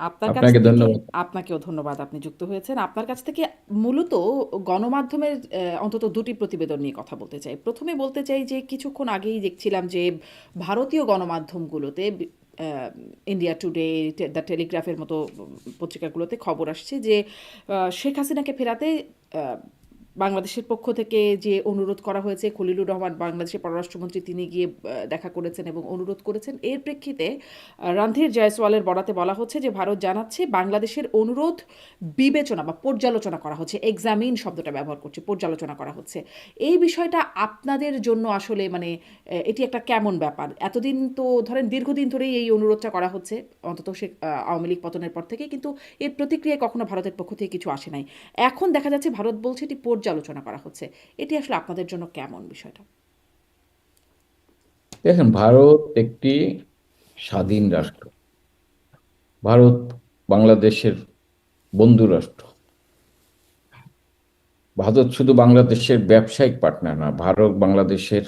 আপনার কাছ আপনাকে থেকে ধন্যবাদ। আপনাকেও ধন্যবাদ, আপনি যুক্ত হয়েছেন। আপনার কাছ থেকে মূলত গণমাধ্যমের অন্তত দুটি প্রতিবেদন নিয়ে কথা বলতে চাই। প্রথমে বলতে চাই যে কিছুক্ষণ আগেই দেখছিলাম যে ভারতীয় গণমাধ্যমগুলোতে ইন্ডিয়া টুডে, দ্য টেলিগ্রাফের মতো পত্রিকাগুলোতে খবর আসছে যে শেখ হাসিনাকে ফেরাতে আহ, বাংলাদেশের পক্ষ থেকে যে অনুরোধ করা হয়েছে, খলিলুর রহমান বাংলাদেশের পররাষ্ট্রমন্ত্রী তিনি গিয়ে দেখা করেছেন এবং অনুরোধ করেছেন। এর প্রেক্ষিতে রণধীর জয়সওয়ালের বরাতে বলা হচ্ছে যে ভারত জানাচ্ছে বাংলাদেশের অনুরোধ বিবেচনা বা পর্যালোচনা করা হচ্ছে, এক্সামিন শব্দটা ব্যবহার করছে, পর্যালোচনা করা হচ্ছে। এই বিষয়টা আপনাদের জন্য আসলে মানে এটি একটা কেমন ব্যাপার? এতদিন তো ধরেন দীর্ঘদিন ধরেই এই অনুরোধটা করা হচ্ছে, অন্তত সে আওয়ামী লীগ পতনের পর থেকে, কিন্তু এর প্রতিক্রিয়ায় কখনো ভারতের পক্ষ থেকে কিছু আসে নাই। এখন দেখা যাচ্ছে ভারত বলছে এটি পর্যালোচনা করা হচ্ছে। এটি আসলে আপনাদের জন্য কেমন বিষয়টা? দেখেন, ভারত একটি স্বাধীন রাষ্ট্র। ভারত বাংলাদেশের বন্ধু রাষ্ট্র। ভারত শুধু বাংলাদেশের ব্যবসায়িক পার্টনার না, ভারত বাংলাদেশের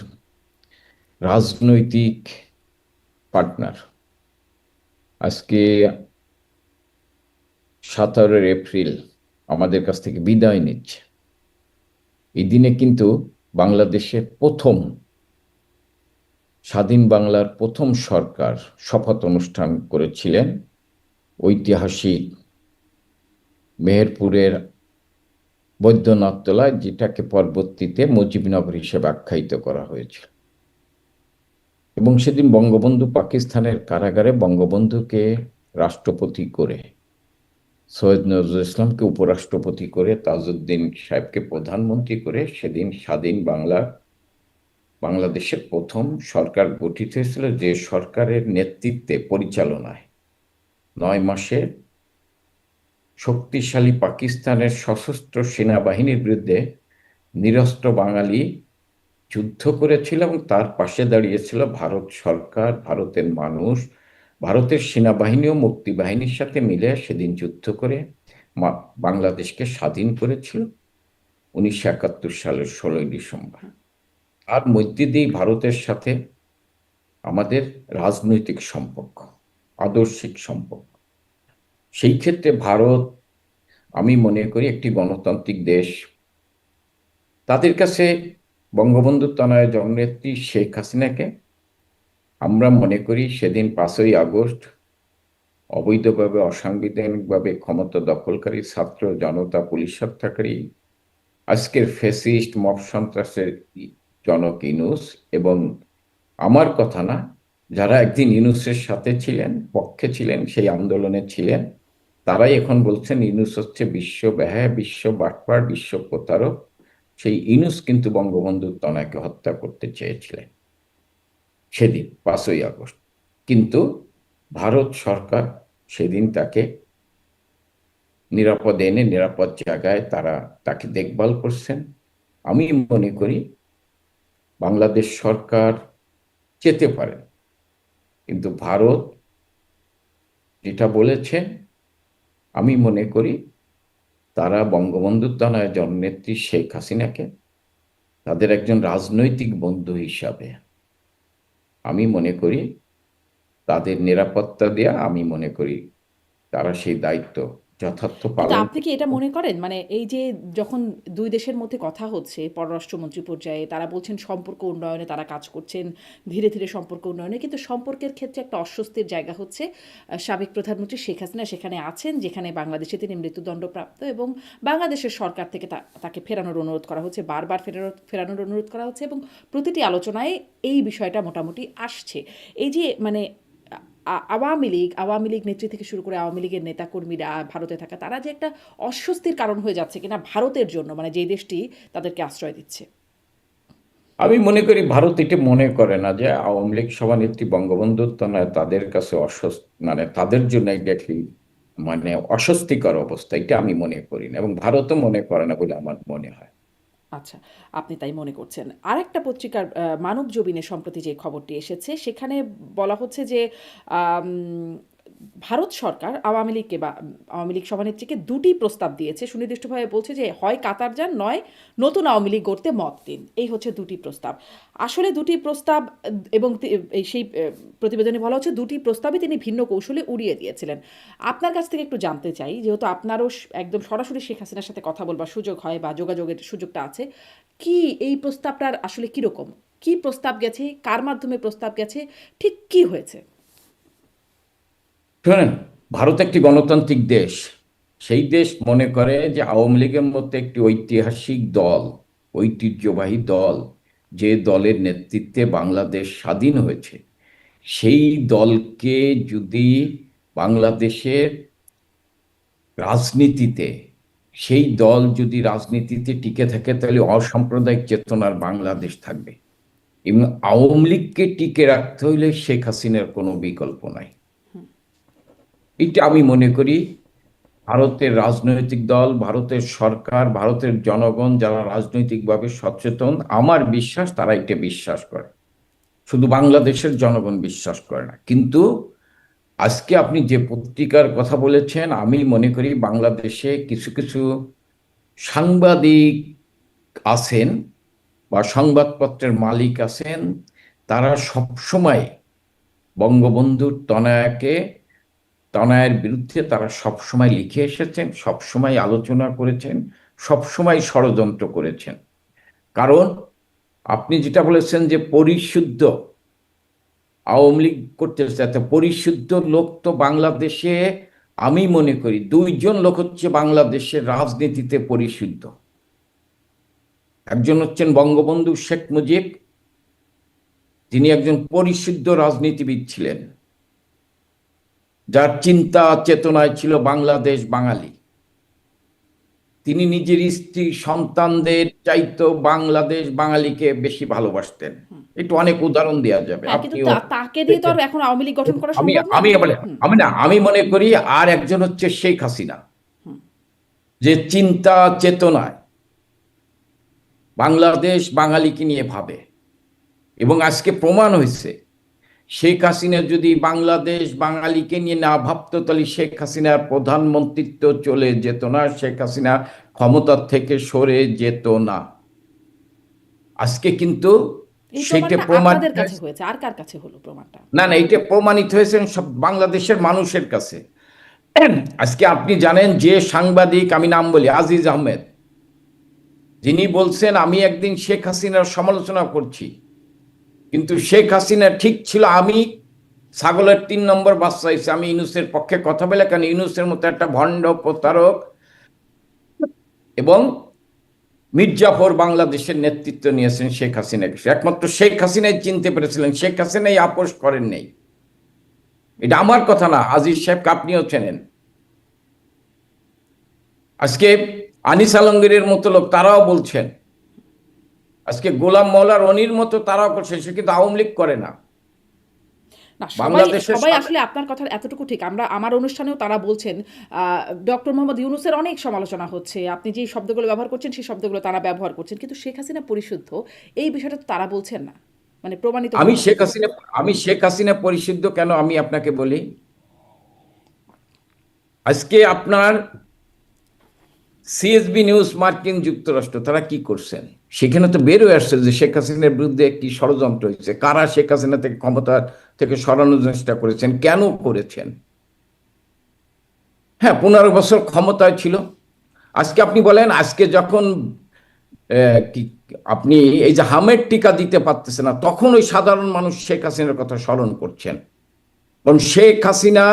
রাজনৈতিক পার্টনার। আজকে 17 এপ্রিল আমাদের কাছ থেকে বিদায় নিচ্ছে। এই দিনে কিন্তু বাংলাদেশের প্রথম স্বাধীন বাংলার প্রথম সরকার শপথ অনুষ্ঠান করেছিলেন ঐতিহাসিক মেহেরপুরের বৈদ্যনাথ তলায়, যেটাকে পরবর্তীতে মুজিবনগর হিসেবে আখ্যায়িত করা হয়েছিল। এবং সেদিন বঙ্গবন্ধু পাকিস্তানের কারাগারে বঙ্গবন্ধুকে রাষ্ট্রপতি করে, সৈয়দ নজরুল ইসলামকে উপরাষ্ট্রপতি করে, তাজউদ্দিন সাহেবকে প্রধানমন্ত্রী করে সেদিন স্বাধীন বাংলাদেশের প্রথম সরকার গঠিত হয়েছিল, যে সরকারের নেতৃত্বে পরিচালনায় 9 মাসে শক্তিশালী পাকিস্তানের সশস্ত্র সেনাবাহিনীর বিরুদ্ধে নিরস্ত্র বাঙালি যুদ্ধ করেছিল, এবং তার পাশে দাঁড়িয়েছিল ভারত সরকার, ভারতের মানুষ। ভারতের সেনাবাহিনী ও মুক্তিবাহিনীর সাথে মিলে সেদিন যুদ্ধ করে বাংলাদেশকে স্বাধীন করেছিল 1971 সালের 16ই ডিসেম্বর। তার মধ্যে দিয়েই ভারতের সাথে আমাদের রাজনৈতিক সম্পর্ক, আদর্শিক সম্পর্ক। সেই ক্ষেত্রে ভারত, আমি মনে করি, একটি গণতান্ত্রিক দেশ। তাদের কাছে বঙ্গবন্ধু তনয় জননেত্রী শেখ হাসিনাকে, আমরা মনে করি সেদিন 5ই আগস্ট অবৈধভাবে অসাংবিধানিকভাবে ক্ষমতা দখলকারী ছাত্র জনতা, পুলিশ হত্যাকারী, আজকের ফ্যাসিস্ট মব সন্ত্রাসের জনক ইউনূস, এবং আমার কথা না, যারা একদিন ইউনূসের সাথে ছিলেন, পক্ষে ছিলেন, সেই আন্দোলনে ছিলেন, তারাই এখন বলছেন ইউনূস হচ্ছে বিশ্ব ব্যয়, বিশ্ব বাটপার, বিশ্ব প্রতারক। সেই ইউনূস কিন্তু বঙ্গবন্ধু তনয়কে হত্যা করতে চেয়েছিলেন সেদিন 5ই আগস্ট। কিন্তু ভারত সরকার সেদিন তাকে নিরাপদে এনে নিরাপদ জায়গায় তারা তাকে দেখভাল করছেন। আমি মনে করি বাংলাদেশ সরকার যেতে পারে, কিন্তু ভারত যেটা বলেছে, আমি মনে করি তারা বঙ্গবন্ধু তনয় জননেত্রী শেখ হাসিনাকে তাদের একজন রাজনৈতিক বন্ধু হিসাবে, আমি মনে করি তাদের নিরাপত্তা দেয়া, আমি মনে করি তারা সেই দায়িত্ব যথার্থ কিন্তু পালন আপনি কি এটা করবে। মনে করেন মানে এই যে যখন দুই দেশের মধ্যে কথা হচ্ছে পররাষ্ট্রমন্ত্রী পর্যায়ে, তারা বলছেন সম্পর্ক উন্নয়নে তারা কাজ করছেন, ধীরে ধীরে সম্পর্ক উন্নয়নে, কিন্তু সম্পর্কের ক্ষেত্রে একটা অস্বস্তির জায়গা হচ্ছে সাবেক প্রধানমন্ত্রী শেখ হাসিনা সেখানে আছেন, যেখানে বাংলাদেশে তিনি মৃত্যুদণ্ডপ্রাপ্ত, এবং বাংলাদেশের সরকার থেকে তাকে ফেরানোর অনুরোধ করা হচ্ছে, বারবার ফেরানোর অনুরোধ করা হচ্ছে, এবং প্রতিটি আলোচনায় এই বিষয়টা মোটামুটি আসছে। এই যে মানে আওয়ামী লীগ নেত্রী থেকে শুরু করে আওয়ামী লীগের নেতাকর্মীরা ভারতে থাকা, তারা যে একটা অস্বস্তির কারণ হয়ে যাচ্ছে কিনা ভারতের জন্য, মানে যেই দেশটি তাদেরকে আশ্রয় দিচ্ছে। আমি মনে করি ভারত এটা মনে করে না যে আওয়ামী লীগ সভানেত্রী বঙ্গবন্ধু তনয় তাদের কাছে মানে তাদের জন্য এটা একটি মানে অস্বস্তিকর অবস্থা, এটা আমি মনে করি না, এবং ভারতও মনে করে না বলে আমার মনে হয়। আচ্ছা, আপনি তাই মনে করছেন। আরেকটা পত্রিকার মানবজমিনে সম্প্রতি যে খবরটি এসেছে সেখানে বলা হচ্ছে যে আম ভারত সরকার আওয়ামী লীগকে বা আওয়ামী লীগ সভানেত্রীকে দুটি প্রস্তাব দিয়েছে, সুনির্দিষ্টভাবে বলছে যে হয় কাতার যান, নয় নতুন আওয়ামী লীগ গড়তে মত দিন। এই হচ্ছে দুটি প্রস্তাব। আসলে দুটি প্রস্তাব এবং সেই প্রতিবেদনে বলা হচ্ছে দুটি প্রস্তাবই তিনি ভিন্ন কৌশলে উড়িয়ে দিয়েছিলেন। আপনার কাছ থেকে একটু জানতে চাই, যেহেতু আপনারও একদম সরাসরি শেখ হাসিনার সাথে কথা বলবার সুযোগ হয় বা যোগাযোগের সুযোগটা আছে, কি এই প্রস্তাবটার আসলে কীরকম, কি প্রস্তাব গেছে, কার মাধ্যমে প্রস্তাব গেছে, ঠিক কি হয়েছে? শোনেন, ভারত একটি গণতান্ত্রিক দেশ। সেই দেশ মনে করে যে আওয়ামী লীগের মতো একটি ঐতিহাসিক দল, ঐতিহ্যবাহী দল, যে দলের নেতৃত্বে বাংলাদেশ স্বাধীন হয়েছে, সেই দলকে যদি বাংলাদেশের রাজনীতিতে, সেই দল যদি রাজনীতিতে টিকে থাকে, তাহলে অসাম্প্রদায়িক চেতনার বাংলাদেশ থাকবে। এবং আওয়ামী লীগকে টিকে রাখতে হইলে শেখ হাসিনার কোনো বিকল্প নাই। এটা আমি মনে করি ভারতের রাজনৈতিক দল, ভারতের সরকার, ভারতের জনগণ যারা রাজনৈতিকভাবে সচেতন, আমার বিশ্বাস তারা এটা বিশ্বাস করে। শুধু বাংলাদেশের জনগণ বিশ্বাস করে না। কিন্তু আজকে আপনি যে পত্রিকার কথা বলেছেন, আমি মনে করি বাংলাদেশে কিছু কিছু সাংবাদিক আছেন বা সংবাদপত্রের মালিক আছেন, তারা সবসময় বঙ্গবন্ধুর তনয়ের বিরুদ্ধে তারা সবসময় লিখে এসেছেন, সবসময় আলোচনা করেছেন, সবসময় ষড়যন্ত্র করেছেন। কারণ আপনি যেটা বলেছেন যে পরিশুদ্ধ আওয়ামী লীগ করতে চাইতে, পরিশুদ্ধ লোক তো বাংলাদেশে আমি মনে করি দুইজন লোক হচ্ছে বাংলাদেশের রাজনীতিতে পরিশুদ্ধ। একজন হচ্ছেন বঙ্গবন্ধু শেখ মুজিব, তিনি একজন পরিশুদ্ধ রাজনীতিবিদ ছিলেন, যার চিন্তা চেতনায় ছিল বাংলাদেশ বাঙালি। তিনি নিজের স্ত্রী সন্তানদের চাইতো বাংলাদেশ বাঙালিকে বেশি ভালোবাসতেন। একটু অনেক উদাহরণ দেওয়া যাবে, হ্যাঁ, কিন্তু আপনিও তাকে দিয়ে তো আর এখন আওয়ামী লীগ গঠন করা আমি সম্ভব না। আমি বলে আমি না আমি মনে করি আর একজন হচ্ছে শেখ হাসিনা, যে চিন্তা চেতনায় বাংলাদেশ বাঙালিকে নিয়ে ভাবে। এবং আজকে প্রমাণ হয়েছে, শেখ হাসিনা যদি বাংলাদেশ বাঙালিকে নিয়ে না ভাবতো, তাহলে শেখ হাসিনার প্রধানমন্ত্রিত্ব চলে যেত না, শেখ হাসিনা ক্ষমতার থেকে সরে যেত না। আজকে কিন্তু এই সেটা প্রমাণটা প্রমাণিত আপনাদের কাছে হয়েছে। হয়েছে, আর কার কাছে হলো প্রমাণটা? না না, এটা প্রমাণিত হয়েছে সব বাংলাদেশের মানুষের কাছে। আজকে আপনি জানেন যে সাংবাদিক, আমি নাম বলি, আজিজ আহমেদ, যিনি বলছেন আমি একদিন শেখ হাসিনার সমালোচনা করছি, কিন্তু শেখ হাসিনা ঠিক ছিল, আমি ছাগলের 3 নম্বর বাচ্চা হয়েছে, আমি ইউনূসের পক্ষে কথা বলে, কারণ ইউনূসের মতো একটা ভণ্ড প্রতারক এবং মির্জাফর বাংলাদেশের নেতৃত্ব নিয়েছেন শেখ হাসিনাকে। একমাত্র শেখ হাসিনাই চিনতে পেরেছিলেন, শেখ হাসিনাই আপোষ করেন নেই। এটা আমার কথা না, আজিজ সাহেবকে আপনিও চেনেন। আজকে আনিস আলমগীরের মতো লোক তারাও বলছেন, আজকে গোলাম মওলা রনির মতো তারাও করছে, সে কিন্তু আওয়ামী লীগ করে না। না, সবাই বাংলাদেশের সবাই আসলে আপনার কথার এতটুকু ঠিক। আমার অনুষ্ঠানেও তারা বলছেন ডক্টর মোহাম্মদ ইউনূসের অনেক সমালোচনা হচ্ছে, আপনি যে শব্দগুলো ব্যবহার করছেন সেই শব্দগুলো তারা ব্যবহার করছেন, কিন্তু শেখ হাসিনা পরিশুদ্ধ এই বিষয়টা তো তারা বলছেন না, মানে প্রমাণিত আমি হলো না। শেখ হাসিনা আমি শেখ হাসিনা পরিশুদ্ধ কেন আমি আপনাকে বলি। আজকে আপনার সিএসবি নিউজ, মার্কিন যুক্তরাষ্ট্র, তারা কি করছেন, সেখানে তো বেরোয় আসছে যে শেখ হাসিনার বিরুদ্ধে একটি ষড়যন্ত্র হয়েছে, কারা শেখ হাসিনা থেকে ক্ষমতা থেকে সরানোর চেষ্টা করেছেন, কেন করেছেন। হ্যাঁ, 15 বছর ক্ষমতায় ছিল। আজকে আপনি বলেন, আজকে যখন আপনি এই যে হামের টিকা দিতে পারতেছে না, তখন ওই সাধারণ মানুষ শেখ হাসিনার কথা স্মরণ করছেন। কারণ শেখ হাসিনা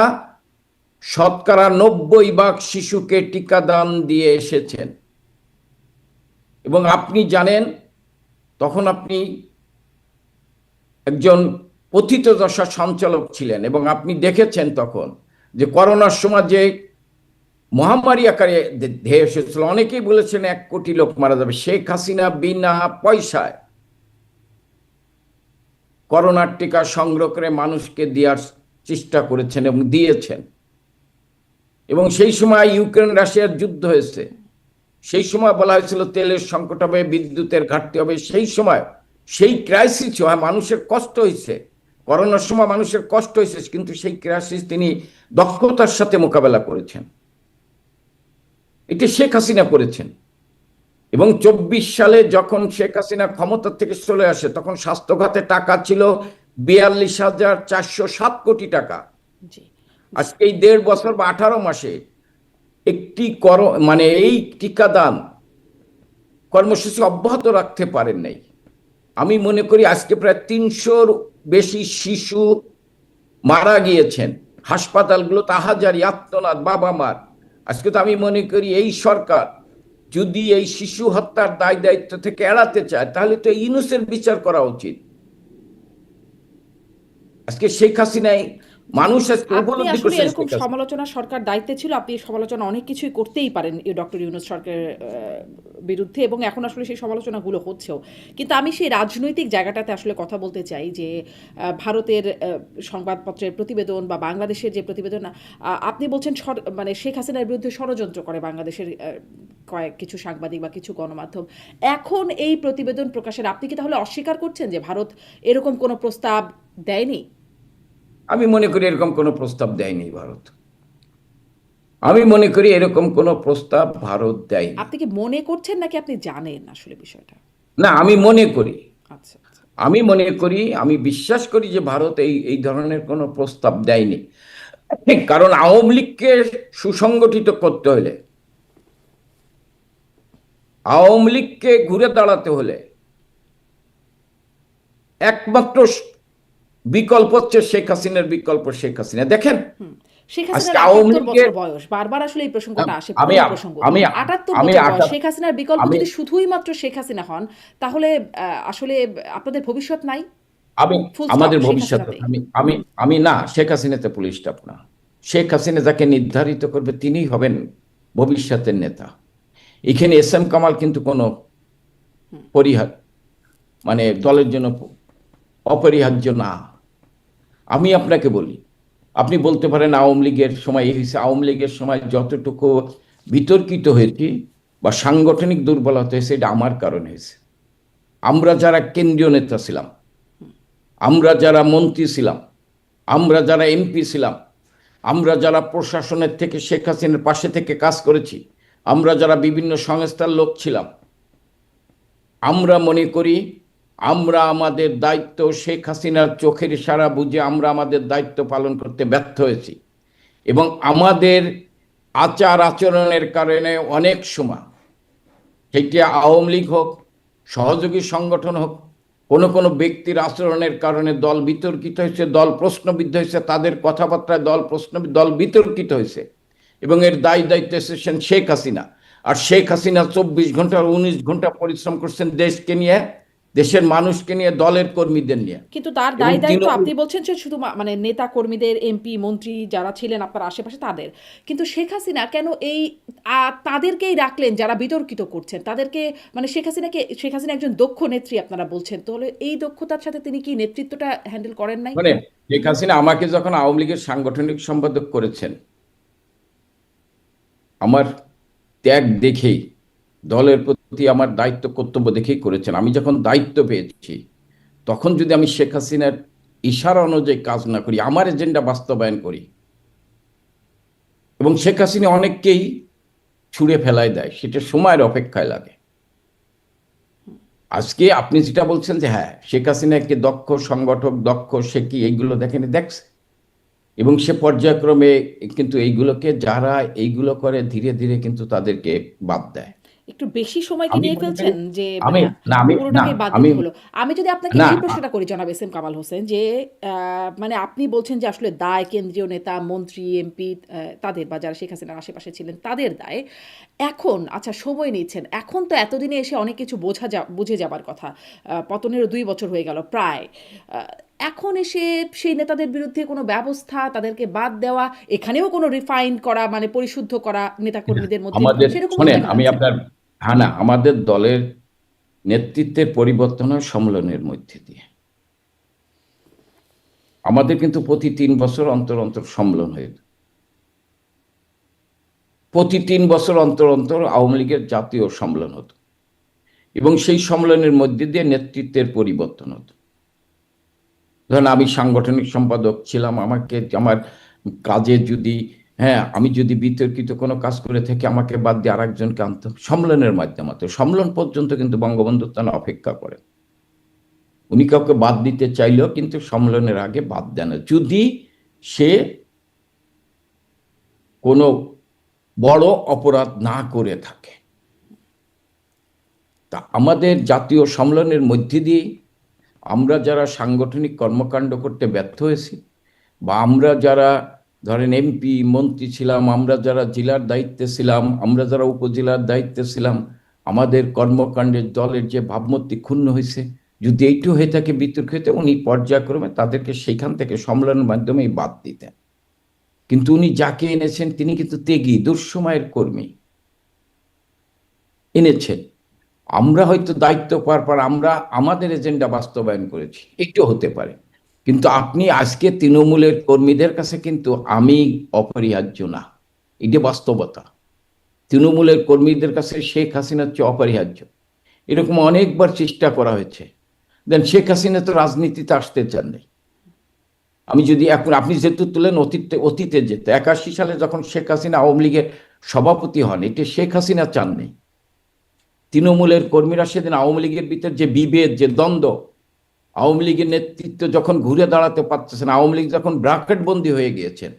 90% শিশুকে টিকাদান দিয়ে এসেছেন। এবং আপনি জানেন, তখন আপনি একজন পতিতদশা সঞ্চালক ছিলেন, এবং আপনি দেখেছেন তখন যে করোনার সময় যে মহামারী আকারে ধেয়ে এসেছিল, অনেকেই বলেছেন 1 কোটি লোক মারা যাবে। শেখ হাসিনা বিনা পয়সায় করোনার টিকা সংগ্রহ করে মানুষকে দেওয়ার চেষ্টা করেছেন এবং দিয়েছেন। এবং সেই সময় ইউক্রেন রাশিয়ার যুদ্ধ হয়েছে, সেই সময় বলা হয়েছিল তেলের সংকট হবে, বিদ্যুতের ঘাটতি হবে, সেই সময় সেই ক্রাইসিস হয়, মানুষের কষ্ট হয়েছে, করোনার সময় মানুষের কষ্ট হয়েছে, কিন্তু সেই ক্রাইসিস তিনি দক্ষতার সাথে মোকাবেলা করেছেন। এটি শেখ হাসিনা করেছেন। এবং 24 সালে যখন শেখ হাসিনা ক্ষমতা থেকে চলে আসে, তখন স্বাস্থ্য খাতে টাকা ছিল 42,407 কোটি টাকা। জি। আজকে এই 1.5 বছর বা 18 মাসে একটি মানে এই টিকাদান কর্মসূচি অব্যাহত রাখতে পারেন নাই। আমি মনে করি আজকে প্রায় 300-র বেশি শিশু মারা গিয়েছেন হাসপাতালগুলো, তাহাজারি আত্মনাদ বাবা মার। আজকে তো আমি মনে করি এই সরকার যদি এই শিশু হত্যার দায় দায়িত্ব থেকে এড়াতে চায়, তাহলে তো ইউনূসের বিচার করা উচিত। আজকে শেখ হাসিনাই মানুষ আজকে আপনি উপলব্ধি আসলে করছেন এরকম শেখ হাসিনা। সমালোচনা, সরকার দায়িত্বে ছিল, আপনি এই সমালোচনা অনেক কিছুই করতেই পারেন এই ডক্টর ইউনূস সরকারের বিরুদ্ধে, এবং এখন আসলে সেই সমালোচনাগুলো হচ্ছেও। কিন্তু আমি সেই রাজনৈতিক জায়গাটাতে আসলে কথা বলতে চাই যে ভারতের সংবাদপত্রের প্রতিবেদন বা বাংলাদেশের যে প্রতিবেদন, আপনি বলছেন মানে শেখ হাসিনার বিরুদ্ধে ষড়যন্ত্র করে বাংলাদেশের কিছু সাংবাদিক বা কিছু গণমাধ্যম। এখন এই প্রতিবেদন প্রকাশের আপনি কি তাহলে অস্বীকার করছেন যে ভারত এরকম কোনো প্রস্তাব দেয়নি? আমি মনে করি এরকম কোনো প্রস্তাব দেয়নি ভারত। আমি মনে করি এরকম কোনো প্রস্তাব ভারত দেয়নি। আপনি কি মনে করছেন নাকি আপনি জানেন আসলে বিষয়টা? না, আমি মনে করি, আচ্ছা, আচ্ছা। আমি মনে করি, আমি বিশ্বাস করি যে ভারত এই এই ধরনের কোনো প্রস্তাব দেয়নি। কারণ আওয়ামী লীগকে সুসংগঠিত করতে হলে, আওয়ামী লীগকে ঘুরে দাঁড়াতে হলে একমাত্র বিকল্প হচ্ছে শেখ হাসিনার বিকল্প শেখ হাসিনা। দেখেন শেখ আজকে হাসিনার আওয়ামী ৭৮ বছর লীগের, বয়স, বারবার আসলে এই প্রসঙ্গটা আসে, আমি পুরনো প্রসঙ্গ। আমি ৭৮ আমি বছর বয়স, আটা শেখ হাসিনার বিকল্প আমি যদি শুধুই মাত্র শেখ হাসিনা হন, তাহলে আসলে আপনাদের ভবিষ্যৎ নাই, আমি ফুল স্টপ, আমাদের শেখ ভবিষ্যৎ, হাসিনাতেই। আমি আমি আমি না, শেখ হাসিনাতে পুলিশ স্টাফ না। শেখ হাসিনা যাকে নির্ধারিত করবে তিনিই হবেন ভবিষ্যতের নেতা। এখানে এস এম কামাল কিন্তু কোনো পরিহার, মানে দলের জন্য অপরিহার্য না। আমি আপনাকে বলি, আপনি বলতে পারেন আওয়ামী লীগের সময় এই হয়েছে, আওয়ামী লীগের সময় যতটুকু বিতর্কিত হয়েছি বা সাংগঠনিক দুর্বলতা হয়েছে, এটা আমার কারণে হয়েছে। আমরা যারা কেন্দ্রীয় নেতা ছিলাম, আমরা যারা মন্ত্রী ছিলাম, আমরা যারা এমপি ছিলাম, আমরা যারা প্রশাসনের থেকে শেখ হাসিনার পাশে থেকে কাজ করেছি, আমরা যারা বিভিন্ন সংস্থার লোক ছিলাম, আমরা মনে করি আমরা আমাদের দায়িত্ব, শেখ হাসিনার চোখের ইশারা বুঝে আমরা আমাদের দায়িত্ব পালন করতে ব্যর্থ হয়েছি। এবং আমাদের আচার আচরণের কারণে অনেক সময়, সেটি আওয়ামী লীগ হোক, সহযোগী সংগঠন হোক, কোনো কোনো ব্যক্তির আচরণের কারণে দল বিতর্কিত হয়েছে, দল প্রশ্নবিদ্ধ হয়েছে, তাদের কথাবার্তায় দল বিতর্কিত হয়েছে। এবং এর দায় দায়িত্ব এসেছেন শেখ হাসিনা। আর শেখ হাসিনা 24 ঘন্টা 19 ঘন্টা পরিশ্রম করছেন দেশকে নিয়ে, দেশের মানুষকে নিয়ে, দলের কর্মীদের নিয়ে। কিন্তু তার এবং দায় দায়িত্ব তৃণমূল, আপনি বলছেন যে শুধু মানে নেতা কর্মীদের, এমপি মন্ত্রী যারা ছিলেন আপনার আশেপাশে তাদের, কিন্তু শেখ হাসিনা কেন এই তাদেরকেই রাখলেন যারা বিতর্কিত করছেন তাদেরকে? মানে শেখ হাসিনা একজন দক্ষ নেত্রী আপনারা বলছেন, তাহলে এই দক্ষতার সাথে তিনি কি নেতৃত্বটা হ্যান্ডেল করেন নাই? মানে শেখ হাসিনা আমাকে যখন আওয়ামী লীগের সাংগঠনিক সম্পাদক করেছেন, আমার ত্যাগ দেখেই, দলের প্রতি আমার দায়িত্ব কর্তব্য দেখেই করেছেন। আমি যখন দায়িত্ব পেয়েছি, তখন যদি আমি শেখ হাসিনার ইশারা অনুযায়ী কাজ না করি, আমার এজেন্ডা বাস্তবায়ন করি, এবং শেখ হাসিনা অনেককেই ছুঁড়ে ফেলায় দেয়, সেটা সময়ের অপেক্ষায় লাগে। আজকে আপনি যেটা বলছেন যে হ্যাঁ, শেখ হাসিনা একটি দক্ষ সংগঠক, দক্ষ, সে কি এইগুলো দেখছে, এবং সে পর্যায়ক্রমে কিন্তু এইগুলোকে, যারা এইগুলো করে ধীরে ধীরে কিন্তু তাদেরকে বাদ দেয়। একটু বেশি সময় কি আমি নিয়ে মনে করি, ফেলছেন যে মানে আমি না আমি না পুরোটাকে বাদ আমি দিতে হলো? আমি যদি আপনাকে না এই প্রশ্নটা করি জনাব এস এম কামাল হোসেন, যে মানে আপনি বলছেন যে আসলে দায় কেন্দ্রীয় নেতা, মন্ত্রী, এমপি তাদের, বা যারা শেখ হাসিনার আশেপাশে ছিলেন তাদের দায়। এখন আচ্ছা সময় নিচ্ছেন, এখন তো এতদিনে এসে অনেক কিছু বুঝে যাবার কথা, পতনেরও 2 বছর হয়ে গেল প্রায়। এখন এসে সেই নেতাদের বিরুদ্ধে কোনো ব্যবস্থা, তাদেরকে বাদ দেওয়া, এখানেও কোনো রিফাইন করা, মানে পরিশুদ্ধ করা নেতাকর্মীদের মধ্যে, আমাদের, সেরকম কিছু শোনেন দেখা আমি যাচ্ছে না? আপনার, হ্যাঁ না, আমাদের দলের নেতৃত্বের পরিবর্তন হয় সম্মেলনের মধ্যে দিয়ে। আমাদের কিন্তু প্রতি 3 বছর অন্তর অন্তর সম্মেলন হয়ে, প্রতি 3 বছর অন্তর অন্তর আওয়ামী লীগের জাতীয় সম্মেলন হতো, এবং সেই সম্মেলনের মধ্যে দিয়ে নেতৃত্বের পরিবর্তন হতো। ধরেন আমি সাংগঠনিক সম্পাদক ছিলাম, আমাকে আমার কাজে যদি, হ্যাঁ, আমি যদি বিতর্কিত কোনো কাজ করে থাকি আমাকে বাদ দিয়ে আরেকজনকে আনতে হবে। সম্মেলনের মাধ্যমে তো সম্মেলন পর্যন্ত কিন্তু বঙ্গবন্ধু তারা অপেক্ষা করে, উনি কাউকে বাদ দিতে চাইলেও কিন্তু সম্মেলনের আগে বাদ দেন না, যদি সে কোনো বড় অপরাধ না করে থাকে। তা আমাদের জাতীয় সম্মেলনের মধ্যে দিয়ে আমরা যারা সাংগঠনিক কর্মকাণ্ড করতে ব্যর্থ হয়েছি, বা আমরা যারা ধরেন এমপি মন্ত্রী ছিলাম, আমরা যারা জেলার দায়িত্বে ছিলাম, আমরা যারা উপজেলার দায়িত্বে ছিলাম, আমাদের কর্মকাণ্ডের দলের যে ভাবমূর্তি ক্ষুণ্ণ হয়েছে, যদি এইটু হয়ে থাকে বিতর্কিত, উনি পর্যায়ক্রমে তাদেরকে সেখান থেকে সম্মেলনের মাধ্যমেই বাদ দিতেন। কিন্তু উনি যাকে এনেছেন তিনি কিন্তু ত্যাগী দুঃসময়ের কর্মী এনেছেন। আমরা হয়তো দায়িত্ব পাওয়ার পর আমরা আমাদের এজেন্ডা বাস্তবায়ন করেছি, একটু হতে পারে, কিন্তু আপনি আজকে তৃণমূলের কর্মীদের কাছে কিন্তু আমি অপরিহার্য না, এটা বাস্তবতা। তৃণমূলের কর্মীদের কাছে শেখ হাসিনার চেয়ে অপরিহার্য। এরকম অনেকবার চেষ্টা করা হয়েছে, দেন শেখ হাসিনা তো রাজনীতিতে আসতে চান নাই। আমি যদি এখন আপনি যেহেতু তুলেন অতীতে যেতে 81 সালে যখন শেখ হাসিনা আওয়ামী লীগের সভাপতি হন, এটা শেখ হাসিনা চান নাই। তৃণমূলের কর্মীরা সেদিন আওয়ামী লীগের ভিতর যে বিভেদ, যে দ্বন্দ্ব, আওয়ামী লীগের নেতৃত্ব যখন ঘুরে দাঁড়াতে পারতেছেন, আওয়ামী লীগ যখন ব্র্যাকেট বন্দী হয়ে গিয়েছেন,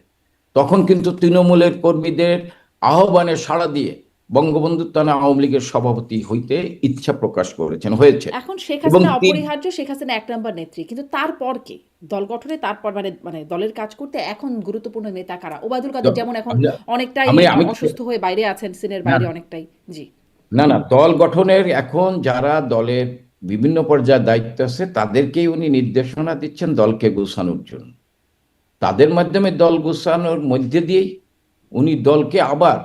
তখন কিন্তু তৃণমূলের কর্মীদের আহ্বানে সাড়া দিয়ে বঙ্গবন্ধু তারা আওয়ামী লীগের সভাপতি হইতে ইচ্ছা প্রকাশ করেছেন, হয়েছে। এখন শেখ এবং হাসিনা অপরিহার্য, শেখ হাসিনা এক নম্বর নেত্রী, কিন্তু তারপর কে দল গঠনে, তারপর মানে মানে দলের কাজ করতে এখন গুরুত্বপূর্ণ নেতা কারা? ওবায়দুল কাদের যেমন এখন অনেকটাই আমি আমি অসুস্থ হয়ে বাইরে আছেন, সিনের না বাইরে অনেকটাই। জি। না না, দল গঠনের এখন যারা দলের বিভিন্ন পর্যায়ে দায়িত্ব আছে তাদেরকেই উনি নির্দেশনা দিচ্ছেন দলকে গোছানোর জন্য। তাদের মাধ্যমে দল গোছানোর মধ্যে দিয়েই উনি দলকে আবার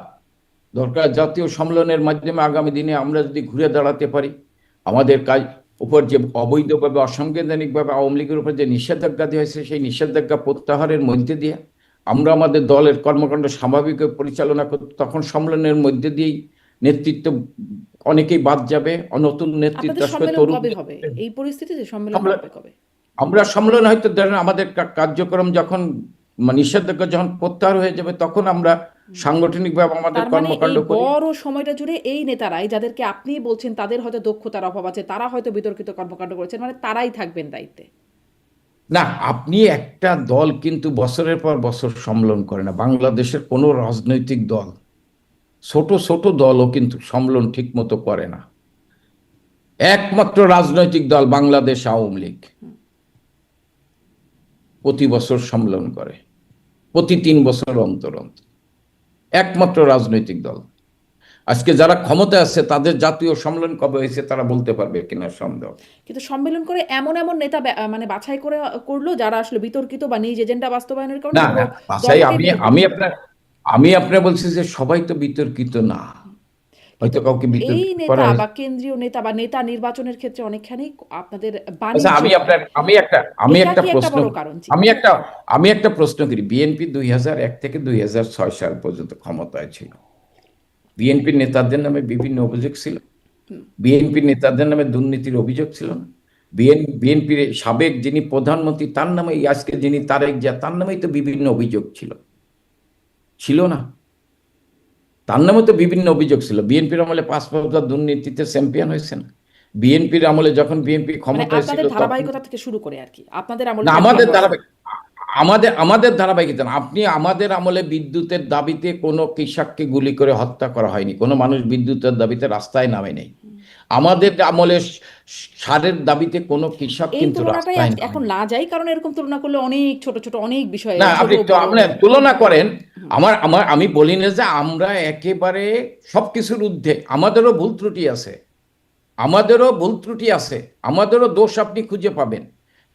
দরকার জাতীয় সম্মেলনের মাধ্যমে আগামী দিনে আমরা যদি ঘুরে দাঁড়াতে পারি, আমাদের কাজ উপর যে অবৈধভাবে অসাংবিধানিকভাবে আওয়ামী লীগের উপর যে নিষেধাজ্ঞা দেওয়া হয়েছে, সেই নিষেধাজ্ঞা প্রত্যাহারের মধ্যে দিয়ে আমরা আমাদের দলের কর্মকাণ্ড স্বাভাবিকভাবে পরিচালনা করতে, তখন সম্মেলনের মধ্যে দিয়েই নেতৃত্ব অনেকেই বাদ যাবে, নতুন নেতৃত্ব আপনাদের আসবে, সম্মেলন তরুণ। কবে হবে এই পরিস্থিতিতে? সম্মেলন হবে কবে? আমরা সম্মেলন হয়তো ধরেন আমাদের কার্যক্রম যখন নিষেধাজ্ঞা যখন প্রত্যাহার হয়ে যাবে, তখন আমরা সাংগঠনিকভাবে আমাদের তার মানে এই কর্মকাণ্ড করি। বড় সময়টা জুড়ে এই নেতারাই, যাদেরকে আপনি বলছেন তাদের হয়তো দক্ষতার অভাব আছে, তারা হয়তো বিতর্কিত কর্মকাণ্ড করেছেন, মানে তারাই থাকবেন দায়িত্বে? না, আপনি একটা দল কিন্তু বছরের পর বছর সম্মেলন করে না। বাংলাদেশের কোনো রাজনৈতিক দল, ছোট ছোট দলও কিন্তু সম্মেলন ঠিক মতো করে না। একমাত্র রাজনৈতিক দল বাংলাদেশ আওয়ামী লীগ প্রতি বছর সম্মেলন করে, প্রতি 3 বছর অন্তর অন্তর। একমাত্র রাজনৈতিক দল। আজকে যারা ক্ষমতায় আছে তাদের জাতীয় সম্মেলন কবে হয়েছে তারা বলতে পারবে কিনা সন্দেহ। কিন্তু সম্মেলন করে এমন এমন নেতা মানে বাছাই করে করলো যারা আসলে বিতর্কিত বা নিজ এজেন্ডা বাস্তবায়নের কারণে না পুরো না, বাসাই দলকে আমি বিতর্কিত আমি করলো। আপনার আমি আপনার বলছি যে সবাই তো বিতর্কিত না, কিন্তু হয়তো কাউকে এই বিতর্কিত করা নেতা হয়েছে। বা কেন্দ্রীয় নেতা বা নেতা নির্বাচনের ক্ষেত্রে অনেকখানি আপনাদের আচ্ছা, বাণিজ্য হয়। আমি এটা একটা কি একটা প্রশ্ন বড় কারণ? জি। আমি একটা আমি একটা প্রশ্ন করি। বিএনপি 2001 থেকে 2006 সাল পর্যন্ত ক্ষমতায় ছিল। বিএনপির নেতাদের নামে বিভিন্ন অভিযোগ ছিল, বিএনপির নেতাদের নামে দুর্নীতির অভিযোগ ছিল না? বিএনপির সাবেক যিনি প্রধানমন্ত্রী তার নামে, আজকে যিনি তারেক জিয়া তার নামেই তো বিভিন্ন অভিযোগ ছিল, ছিল না? তার নামে তো বিভিন্ন অভিযোগ ছিল। বিএনপির আমলে 5 বছর দুর্নীতিতে চ্যাম্পিয়ন হয়েছেন। বিএনপির আমলে যখন বিএনপি মানে ক্ষমতায় ছিল আপনাদের তখন, ধারাবাহিকতা থেকে শুরু করে আর কি, আপনাদের আমলে না তো এখনো আমাদের হয়নি। ধারাবাহিক, আমাদের ধারাবাহিকতা না। আপনি আমাদের আমলে বিদ্যুতের দাবিতে কোনো কৃষককে গুলি করে হত্যা করা হয়নি, কোনো মানুষ বিদ্যুতের দাবিতে রাস্তায় নামে নেই। আমাদের আমলে সারের দাবিতে কোনো কৃষক এই কিন্তু তুলনাটাই রাস্তায় এখন নামেনি। না যাই, কারণ এরকম তুলনা করলে অনেক ছোট ছোট অনেক বিষয়ে না, ছোট আপনি তো বড়। আপনি তুলনা করেন। আমার আমার আমি বলি না যে আমরা একেবারে সবকিছুর ঊর্ধ্বে, আমাদেরও ভুল ত্রুটি আছে, আমাদেরও ভুল ত্রুটি আছে, আমাদেরও দোষ আপনি খুঁজে পাবেন।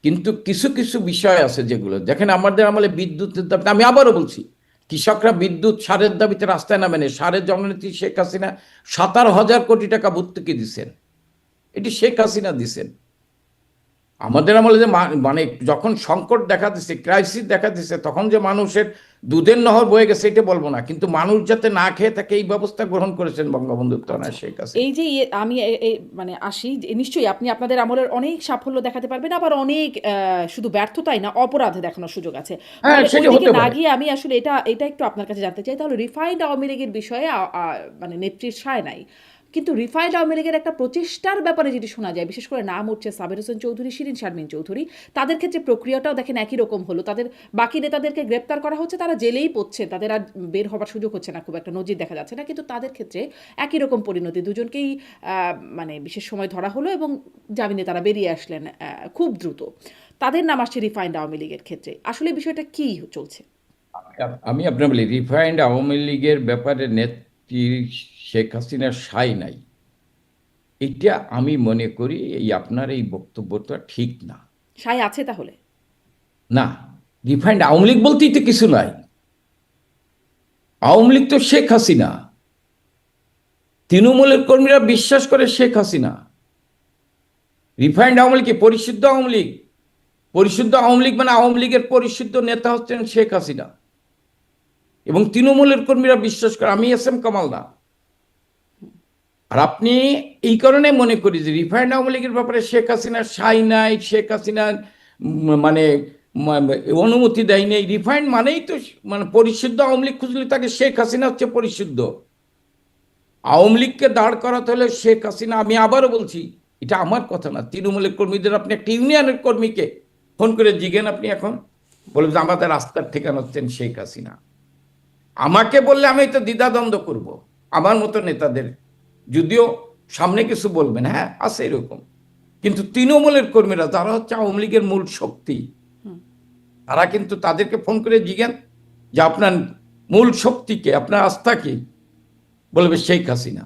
কিন্তু কিছু কিছু বিষয় আছে যেগুলো দেখেন, আমাদের আমলে বিদ্যুতের দাবিতে, আমি আবারও বলছি, কৃষকরা বিদ্যুৎ সারের দাবিতে রাস্তায় নামেন। সারের জননেত্রী শেখ হাসিনা 17,000 কোটি টাকা ভর্তুকি দিচ্ছেন, এটি শেখ হাসিনা দিচ্ছেন। আমাদের আমলে যে মানে যখন সংকট দেখা দিচ্ছে, ক্রাইসিস দেখা দিচ্ছে, তখন যে মানুষের দুধের নহর বয়ে গেছে এটা বলবো না, কিন্তু মানুষ যাতে না খেয়ে থাকে এই ব্যবস্থা গ্রহণ করেছেন বঙ্গবন্ধু আচ্ছা, শেখ হাসিনা। এই যে আমি মানে আসি যে নিশ্চয়ই আপনি আপনাদের আমলের অনেক সাফল্য দেখাতে পারবেন, আবার অনেক শুধু ব্যর্থতাই না, অপরাধে দেখানোর সুযোগ আছে। হ্যাঁ, ফলে ওই সেটা দিকে হতে না পারে। গিয়ে আমি আসলে এটা একটু আপনার কাছে জানতে চাই, তাহলে রিফাইন্ড আওয়ামী লীগের বিষয়ে মানে নেত্রীর সায় নাই, কিন্তু রিফাইন্ড আওয়ামী লীগের একটা প্রচেষ্টার ব্যাপারে যেটি শোনা যায়, বিশেষ করে নাম উঠছে সাবের হোসেন চৌধুরী, শিরিন শারমিন চৌধুরী, তাদের ক্ষেত্রে প্রক্রিয়াটাও দেখেন একই রকম হলো। তাদের বাকি নেতাদেরকে গ্রেপ্তার করা হচ্ছে, তারা জেলেই পড়ছে, তাদের আর বের হবার সুযোগ হচ্ছে না, খুব একটা নজির দেখা যাচ্ছে না, কিন্তু তাদের ক্ষেত্রে একই রকম পরিণতি, দুজনকেই মানে বিশেষ সময় ধরা হলো এবং জামিনে তারা বেরিয়ে আসলেন খুব দ্রুত। তাদের নাম আসছে রিফাইন্ড আওয়ামী লীগের ক্ষেত্রে, আসলে বিষয়টা কি চলছে? আমি আপনার বলি, রিফাইন্ড আওয়ামী লীগের ব্যাপারে নেত্রী শেখ হাসিনার সাই নাই, এটা আমি মনে করি এই আপনার এই বক্তব্যটা ঠিক না। সায় আছে তাহলে? না, রিফাইন্ড আওয়ামী লীগ বলতেই তো কিছু নাই। আওয়ামী লীগ তো শেখ হাসিনা। তৃণমূলের কর্মীরা বিশ্বাস করে শেখ হাসিনা। রিফাইন্ড আওয়ামী লীগ কি পরিশুদ্ধ আওয়ামী লীগ? পরিশুদ্ধ আওয়ামী লীগ মানে আওয়ামী লীগের পরিশুদ্ধ নেতা হচ্ছেন শেখ হাসিনা, এবং তৃণমূলের কর্মীরা বিশ্বাস করে। আমি এস এম কামাল না। আর আপনি এই কারণে মনে করি যে রিফাইন্ড আওয়ামী লীগের ব্যাপারে শেখ হাসিনার সাই নাই, শেখ হাসিনার মানে অনুমতি দেয়নি। রিফাইন্ড মানেই তো মানে পরিশুদ্ধ আওয়ামী লীগ খুঁজলে তাকে শেখ হাসিনা হচ্ছে পরিশুদ্ধ। আওয়ামী লীগকে দাঁড় করাতে হলে শেখ হাসিনা, আমি আবারও বলছি, এটা আমার কথা না, তৃণমূলের কর্মীদের, আপনি একটা ইউনিয়নের কর্মীকে ফোন করে জিজ্ঞেন আপনি এখন, বলবেন যে আমাদের রাস্তার ঠিকানা হচ্ছেন শেখ হাসিনা। আমাকে বললে আমি তো দ্বিধাদ্বন্দ্ব করব, আমার মতো নেতাদের, যদিও সামনে কিছু বলবেন, হ্যাঁ আছে এরকম, কিন্তু তৃণমূলের কর্মীরা যারা হচ্ছে আওয়ামী লীগের মূল শক্তি, তারা কিন্তু তাদেরকে ফোন করে জিজ্ঞেন যে আপনার মূল শক্তিকে, আপনার আস্থা কি, বলবে শেখ হাসিনা।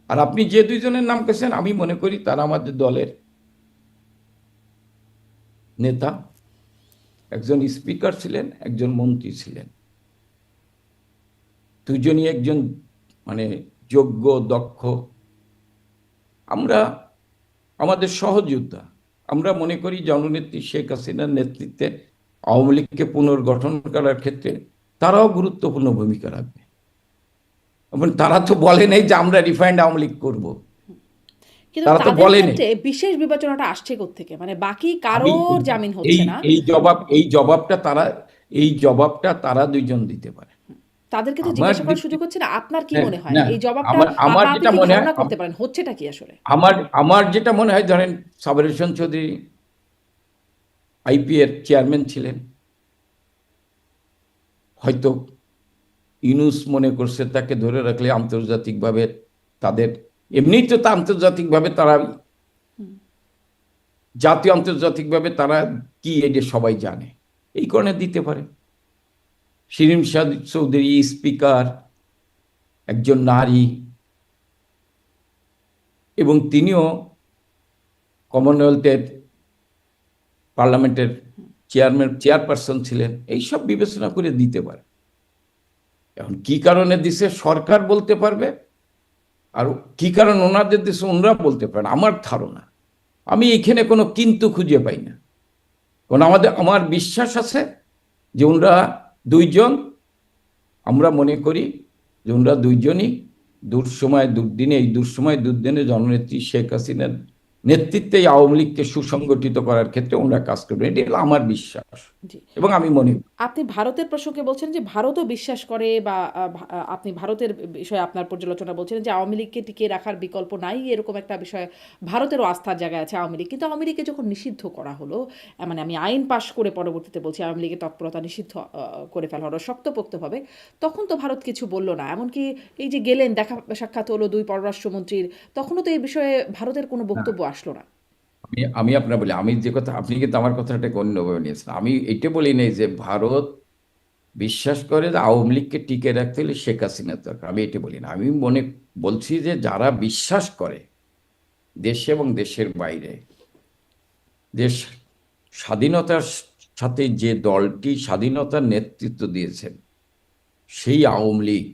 আর আপনি যে দুইজনের নাম কেছেন, আমি মনে করি তারা আমাদের দলের নেতা, একজন স্পিকার ছিলেন, একজন মন্ত্রী ছিলেন, দুজনই একজন মানে যোগ্য, দক্ষ। আমরা আমাদের সহযোদ্ধা, আমরা মনে করি জননেত্রী শেখ হাসিনার নেতৃত্বে আওয়ামী লীগকে পুনর্গঠন করার ক্ষেত্রে তারাও গুরুত্বপূর্ণ ভূমিকা রাখবে। এবং তারা তো বলে নেই যে আমরা রিফাইন্ড আওয়ামী লীগ করবো, কিন্তু তারা তো তাদের বলে নেই। ক্ষেত্রে বিশেষ বিবেচনাটা আসছে কোত্থেকে? মানে বাকি আমি কারোর জামিন এই হচ্ছে না। এই জবাবটা তারা দুইজন দিতে পারে। তাদেরকে তো আমার জিজ্ঞাসা দিক করার সুযোগ হচ্ছে না। আপনার কি হ্যাঁ, মনে হয় না, এই জবাবটা, আমার আমার বা আপনি যেটা কি মনে হয়, ধারণা করতে পারেন হচ্ছেটা কি আসলে? আমার যেটা মনে হয়, ধরেন সাবের হোসেন চৌধুরী আইপি এর চেয়ারম্যান ছিলেন, হয়তো ইউনূস মনে করছে তাকে ধরে রাখলে আন্তর্জাতিকভাবে তাদের, এমনিই তো তা আন্তর্জাতিকভাবে তারা, জাতীয় আন্তর্জাতিকভাবে তারা কি এটা সবাই জানে, এই কারণে দিতে পারে। শিরীন শারমিন চৌধুরী স্পিকার, একজন নারী, এবং তিনিও কমনওয়েলথের পার্লামেন্টের চেয়ারপারসন ছিলেন, এইসব বিবেচনা করে দিতে পারে। এখন কি কারণে দিছে সরকার বলতে পারবে, আর কি কারণ ওনাদের দিছে ওনারা বলতে পারেন। আমার ধারণা, আমি এখানে কোনো কিন্তু খুঁজে পাই না, কারণ আমার বিশ্বাস আছে যে ওনারা দুইজন, আমরা মনে করি যে ওনারা দুইজনই দুঃসময় দুর্দিনে, এই দুঃসময় দুর্দিনে জননেত্রী শেখ হাসিনার নেতৃত্বে আওয়ামী লীগকে সুসংগঠিত করার ক্ষেত্রে ওনারা কাজ করবেন, এটি হলো আমার বিশ্বাস জি। এবং আমি মনে করি। আপনি ভারতের প্রসঙ্গে বলছেন যে ভারতও বিশ্বাস করে, বা আপনি ভারতের বিষয়ে আপনার পর্যালোচনা বলছিলেন যে আওয়ামী লীগকে টিকিয়ে রাখার বিকল্প নাই, এরকম একটা বিষয়। ভারতেরও আস্থার জায়গায় আছে আওয়ামী লীগ, কিন্তু আওয়ামী লীগকে যখন নিষিদ্ধ করা হলো, মানে আমি আইন পাশ করে পরবর্তীতে বলছি আওয়ামী লীগের তৎপরতা নিষিদ্ধ করে ফেলা হলো শক্তপোক্তভাবে, তখন তো ভারত কিছু বলল না। এমনকি এই যে গেলেন, দেখা সাক্ষাৎ হলো দুই পররাষ্ট্রমন্ত্রীর, তখনও তো এই বিষয়ে ভারতের কোনো না, বক্তব্য আসলো না। আমি আপনার বলি, আমি যে কথা, আপনি কিন্তু আমার কথাটাকে অন্যভাবে নিয়েছেন। আমি এটা বলি নাই যে ভারত বিশ্বাস করে যে আওয়ামী লীগকে টিকে রাখতে হলে শেখ হাসিনার দরকার, আমি এটা বলি না। আমি বলছি যে যারা বিশ্বাস করে দেশে এবং দেশের বাইরে, দেশ স্বাধীনতার সাথে যে দলটি স্বাধীনতার নেতৃত্ব দিয়েছেন, সেই আওয়ামী লীগ,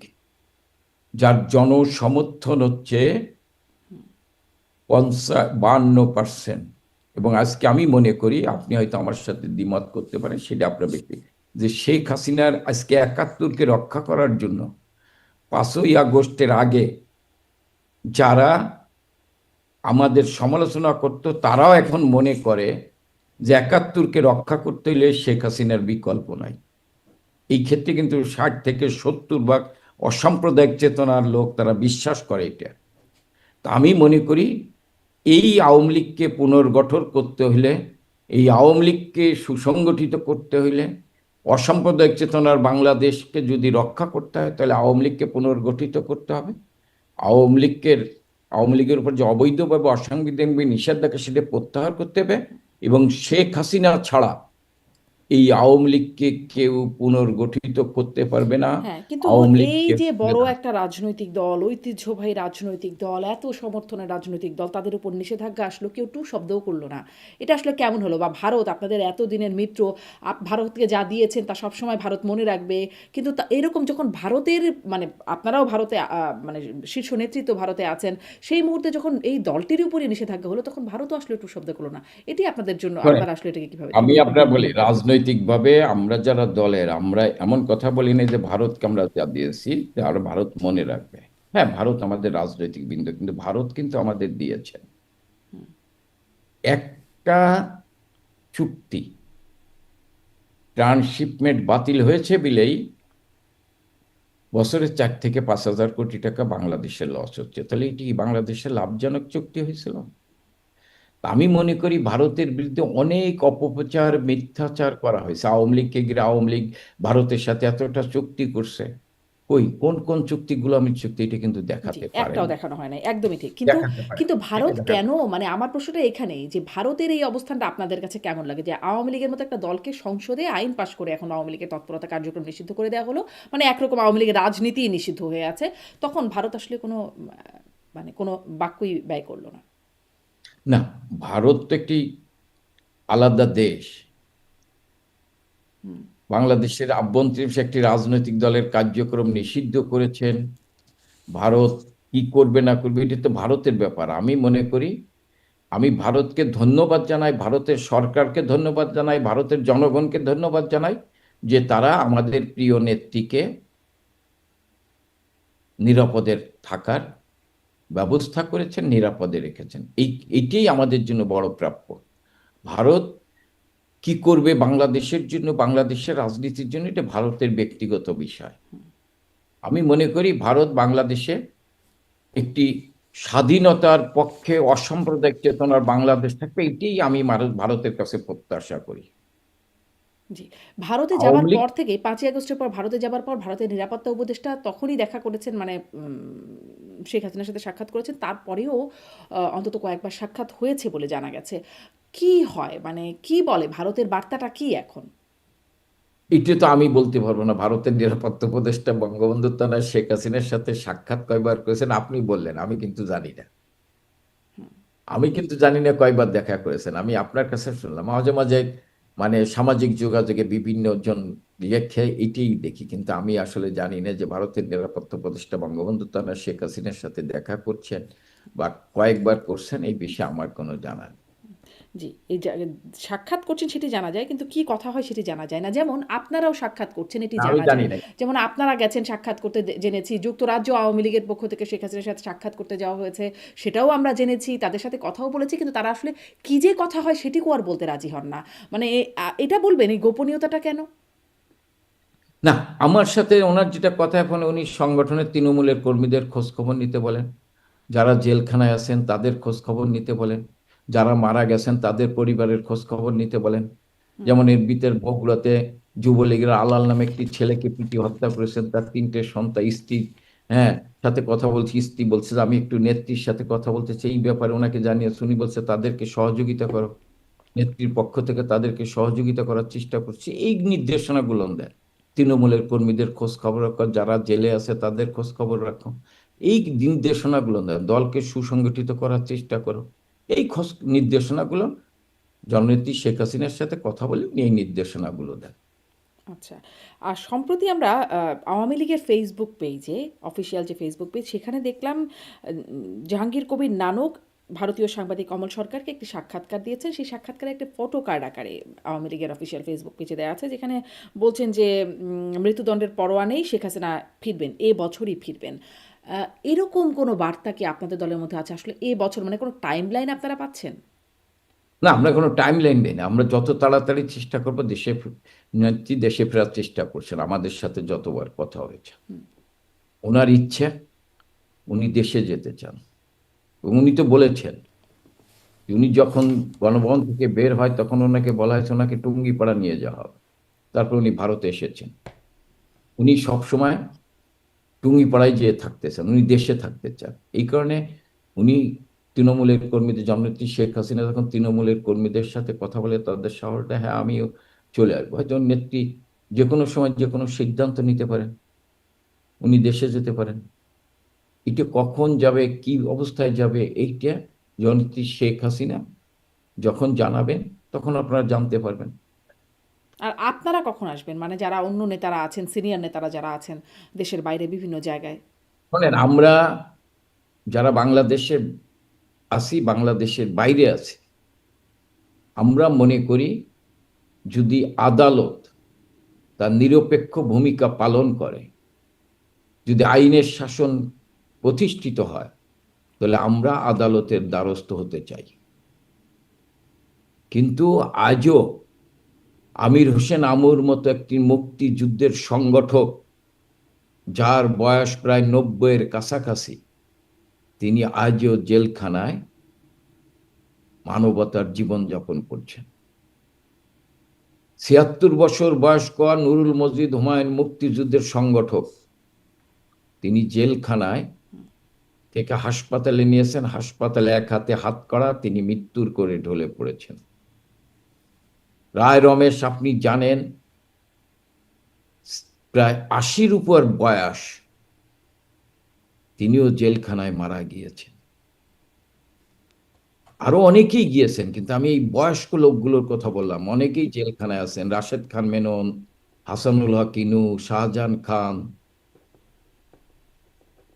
যার জনসমর্থন হচ্ছে 52%, এবং আজকে আমি মনে করি, আপনি হয়তো আমার সাথে দ্বিমত করতে পারেন, সেটা আপনার ব্যক্তি, যে শেখ হাসিনার আজকে ৭১কে রক্ষা করার জন্য ৫ই আগস্টের আগে যারা আমাদের সমালোচনা করত, তারাও এখন মনে করে যে ৭১কে রক্ষা করতে হলে শেখ হাসিনার বিকল্প নাই। এই ক্ষেত্রে কিন্তু ৬০ থেকে ৭০ ভাগ অসাম্প্রদায়িক চেতনার লোক তারা বিশ্বাস করে এটা। তা আমি মনে করি এই আওয়ামী লীগকে পুনর্গঠন করতে হলে, এই আওয়ামী লীগকে সুসংগঠিত করতে হলে, অসাম্প্রদায়িক চেতনার বাংলাদেশকে যদি রক্ষা করতে হয়, তাহলে আওয়ামী লীগকে পুনর্গঠিত করতে হবে। আওয়ামী লীগের আওয়ামী লীগের উপর যে অবৈধভাবে অসাংবিধানিক নিষেধাজ্ঞা, সেটা প্রত্যাহার করতে হবে। এবং শেখ হাসিনা ছাড়া এই আওয়ামী লীগকে কেউ পুনর্গঠিত করতে পারবে না। হ্যাঁ, কিন্তু আওয়ামী এই লীগকে যে বড় একটা রাজনৈতিক দল, ঐতিহ্যবাহী রাজনৈতিক দল, এত সমর্থনের রাজনৈতিক দল, তাদের উপর নিষেধাজ্ঞা আসলো, কেউ টু শব্দও করলো না। এটা আসলে কেমন হলো? বা ভারত আপনাদের এত দিনের মিত্র, ভারতকে যা দিয়েছেন তা সবসময় ভারত মনে রাখবে। কিন্তু এরকম যখন ভারতের মানে আপনারাও ভারতে মানে শীর্ষ নেতৃত্ব ভারতে আছেন, সেই মুহূর্তে যখন এই দলটির উপরই নিষেধাজ্ঞা হলো, তখন ভারতও আসলে টু শব্দ করলো না। এটি আপনাদের জন্য, শোনেন, আপনারা আসলে এটাকে কিভাবে আমি দেখেন? আপনার বলি, রাজনৈতিকভাবে আমরা যারা দলের, আমরা এমন কথা বলি না যে ভারতকে আমরা যা দিয়েছি আর ভারত মনে রাখবে। হ্যাঁ, ভারত আমাদের রাজনৈতিক বিন্দু, কিন্তু ভারত কিন্তু আমাদের দিয়েছে একটা চুক্তি। ট্রান্সশিপমেন্ট বাতিল হয়েছে বিলেই বছরে ৪ থেকে ৫ হাজার কোটি টাকা বাংলাদেশের লস হচ্ছে। তাহলে এটি কি বাংলাদেশের লাভজনক চুক্তি হয়েছিল? আমি মনে করি ভারতের বিরুদ্ধে অনেক অপপ্রচার, মিথ্যাচার করা হয়েছে। আওয়ামী লীগকে ঘিরে আওয়ামী লীগ ভারতের সাথে এতটা চুক্তি করছে, কই কোন কোন চুক্তিগুলো আমি চুক্তি, এটা কিন্তু জি, দেখাতে একটাও পারেনি। দেখানো হয় নাই। একদমই ঠিক। কিন্তু দেখাতে পারে, কিন্তু এটা ভারত দেখাতে কেন, মানে আমার প্রশ্নটা এখানেই যে ভারতের এই অবস্থানটা আপনাদের কাছে কেমন লাগে? যে আওয়ামী লীগের মতো একটা দলকে সংসদে আইন পাস করে এখন আওয়ামী লীগের তৎপরতা কার্যক্রম নিষিদ্ধ করে দেওয়া হলো। মানে একরকম আওয়ামী লীগের রাজনীতিই নিষিদ্ধ হয়ে আছে। তখন ভারত আসলে কোনো মানে কোনো বাক্যই ব্যয় করল না। না, ভারত তো একটি আলাদা দেশ। হুম, বাংলাদেশের আভ্যন্তরীণ একটি রাজনৈতিক দলের কার্যক্রম নিষিদ্ধ করেছেন। ভারত কি করবে না করবে, এটা তো ভারতের ব্যাপার। আমি মনে করি, আমি ভারতকে ধন্যবাদ জানাই, ভারতের সরকারকে ধন্যবাদ জানাই, ভারতের জনগণকে ধন্যবাদ জানাই যে তারা আমাদের প্রিয় নেত্রীকে নিরাপদে থাকার ব্যবস্থা করেছেন, নিরাপদে রেখেছেন। এইটাই আমাদের জন্য বড় প্রাপ্য। ভারত কি করবে বাংলাদেশের জন্য, বাংলাদেশের রাজনীতির জন্য, এটা ভারতের ব্যক্তিগত বিষয়। আমি মনে করি ভারত বাংলাদেশে একটি স্বাধীনতার পক্ষে অসাম্প্রদায়িক চেতনার বাংলাদেশ থাকবে, এটাই আমি ভারতের কাছে প্রত্যাশা করি। জি। ভারতে যাবার আওয়ামী লীগ, পর থেকে ৫ই আগস্টের পর ভারতে যাবার পর ভারতের নিরাপত্তা উপদেষ্টা তখনই দেখা করেছেন, মানে শেখ হাসিনার সাথে সাক্ষাৎ করেছেন। তারপরেও অন্তত কয়েকবার সাক্ষাৎ হয়েছে বলে জানা গেছে। কি হয়? মানে কি বলে? ভারতের বার্তাটা কি এখন? এটা তো আমি বলতে পারবো না। ভারতের নিরাপত্তা উপদেষ্টা বঙ্গবন্ধু তারা শেখ হাসিনার সাথে সাক্ষাৎ কয়বার করেছেন আপনি বললেন, আমি কিন্তু জানি না। আমি কিন্তু জানি না কয়বার দেখা করেছেন, আমি আপনার কাছে শুনলাম। মাঝে মাঝে মানে সামাজিক যোগাযোগে বিভিন্ন জন লেখে, এটাই দেখি, কিন্তু আমি আসলে জানি না যে ভারতের নিরাপত্তা উপদেষ্টা বঙ্গবন্ধু তারা শেখ হাসিনার সাথে দেখা করছেন বা কয়েকবার করছেন, এই বিষয়ে আমার কোনো জানা নেই। জি, এই সাক্ষাৎ করছেন সেটি জানা যায়, কিন্তু কি কথা হয় সেটি জানা যায় না। যেমন আপনারাও সাক্ষাৎ করছেন এটি আমি জানা জানি যায়। না। যেমন আপনারা গেছেন সাক্ষাৎ করতে, জেনেছি। যুক্তরাজ্য আওয়ামী লীগের পক্ষ থেকে শেখ হাসিনার সাথে সাক্ষাৎ করতে যাওয়া হয়েছে, সেটাও আমরা জেনেছি। তাদের সাথে কথাও বলেছি, কিন্তু তারা আসলে কি যে কথা হয় সেটিও আর বলতে রাজি হন না। মানে এটা বলবেন এই গোপনীয়তাটা কেন? না, আমার সাথে ওনার যেটা কথা, এখন উনি সংগঠনের তৃণমূলের কর্মীদের খোঁজ খবর নিতে বলেন, যারা জেলখানায় আছেন তাদের খোঁজ খবর নিতে বলেন, যারা মারা গেছেন তাদের পরিবারের খোঁজ খবর নিতে বলেন। যেমন এর ভিতর বগুড়াতে যুবলীগের আলাল নামে একটি ছেলেকে পিটিয়ে হত্যা করেছেন, তার 3টে সন্তান, স্ত্রী, হ্যাঁ, সাথে কথা বলছি। স্ত্রী বলছে যে আমি একটু নেত্রীর সাথে কথা বলতে চাই, এই ব্যাপারে ওনাকে জানিয়ে উনি বলছে তাদেরকে সহযোগিতা করো, নেত্রীর পক্ষ থেকে তাদেরকে সহযোগিতা করার চেষ্টা করছি। এই নির্দেশনাগুলো দেয়। তৃণমূলের কর্মীদের খোঁজ খবর রাখো, যারা জেলে আছে তাদের খোঁজ খবর রাখো, এই নির্দেশনাগুলো দেয়। দলকে সুসংগঠিত করার চেষ্টা করো, এই খোঁজ নির্দেশনাগুলো জননেত্রী শেখ হাসিনার সাথে কথা বলে উনি এই নির্দেশনাগুলো দেন। আচ্ছা। আর সম্প্রতি আমরা আওয়ামী লীগের ফেসবুক পেজে, অফিসিয়াল যে ফেসবুক পেজ, সেখানে দেখলাম জাহাঙ্গীর কবির নানক ভারতীয় সাংবাদিক অমল সরকারকে একটি সাক্ষাৎকার দিয়েছেন। সেই সাক্ষাৎকারে একটা ফটো কার্ড আকারে আওয়ামী লীগের অফিসিয়াল ফেসবুক পেজে দেওয়া আছে, যেখানে বলছেন যে মৃত্যুদণ্ডের পরোয়া নেই, শেখ হাসিনা ফিরবেন, এ বছরই ফিরবেন। এরকম কোনো বার্তা কি আপনাদের দলের মধ্যে আছে? আসলে এ বছর মানে কোনো টাইম লাইন আপনারা পাচ্ছেন? না, আমরা কোনো টাইম লাইন দিই না। আমরা যত তাড়াতাড়ি চেষ্টা করবো, নেত্রী দেশে ফেরার চেষ্টা করছেন, আমাদের সাথে যতবার কথা হয়েছে। ওনার ইচ্ছে, উনি দেশে যেতে চান, এবং উনি তো বলেছেন, উনি যখন গণভবন থেকে বের হয় তখন ওনাকে বলা হয়েছে ওনাকে টুঙ্গিপাড়া নিয়ে যাওয়া হবে। তারপর উনি ভারতে এসেছেন। উনি সবসময় টুঙ্গিপাড়ায় যেয়ে থাকতে চান, উনি দেশে থাকতে চান। এই কারণে উনি তৃণমূলের কর্মীদের, জননেত্রী শেখ হাসিনা যখন তৃণমূলের কর্মীদের সাথে কথা বলে তাদের সাহস দেয়, হ্যাঁ আমিও চলে আসবো, হয়তো নেত্রী যে কোনো সময় যে কোনো সিদ্ধান্ত নিতে পারেন, উনি দেশে যেতে পারেন। এটা কখন যাবে, কি অবস্থায় যাবে, এইটা জননেত্রী শেখ হাসিনা যখন জানাবেন তখন আপনারা জানতে পারবেন। আর আপনারা কখন আসবেন? মানে যারা অন্য নেতারা আছেন, সিনিয়র নেতারা যারা আছেন দেশের বাইরে বিভিন্ন জায়গায়। শোনেন, আমরা যারা বাংলাদেশে আছি, বাংলাদেশের বাইরে আছি, আমরা মনে করি যদি আদালত তার নিরপেক্ষ ভূমিকা পালন করে, যদি আইনের শাসন প্রতিষ্ঠিত হয়, তাহলে আমরা আদালতের দ্বারস্থ হতে চাই। কিন্তু আজও আমির হোসেন আমুর মতো একটি মুক্তিযুদ্ধের সংগঠক, যার বয়স প্রায় 90-এর কাছাকাছি, তিনি আজও জেলখানায় মানবতার জীবন যাপন করছেন। ৭৬ বছর বয়স্ক নুরুল মজিদ হুমায়ুন মুক্তিযুদ্ধের সংগঠক, তিনি জেলখানায় থেকে হাসপাতালে নিয়েছেন, হাসপাতালে এক হাতে হাত করা, তিনি মৃত্যুর করে ঢলে পড়েছেন। রায় রমেশ, আপনি জানেন, প্রায় ৮০-র উপর বয়স, তিনিও জেলখানায় মারা গিয়েছেন। আরো অনেকেই গিয়েছেন, কিন্তু আমি এই বয়স্ক লোকগুলোর কথা বললাম। অনেকেই জেলখানায় আছেন, রাশেদ খান মেনন, হাসানুল হক ইনু, শাহজাহান খান,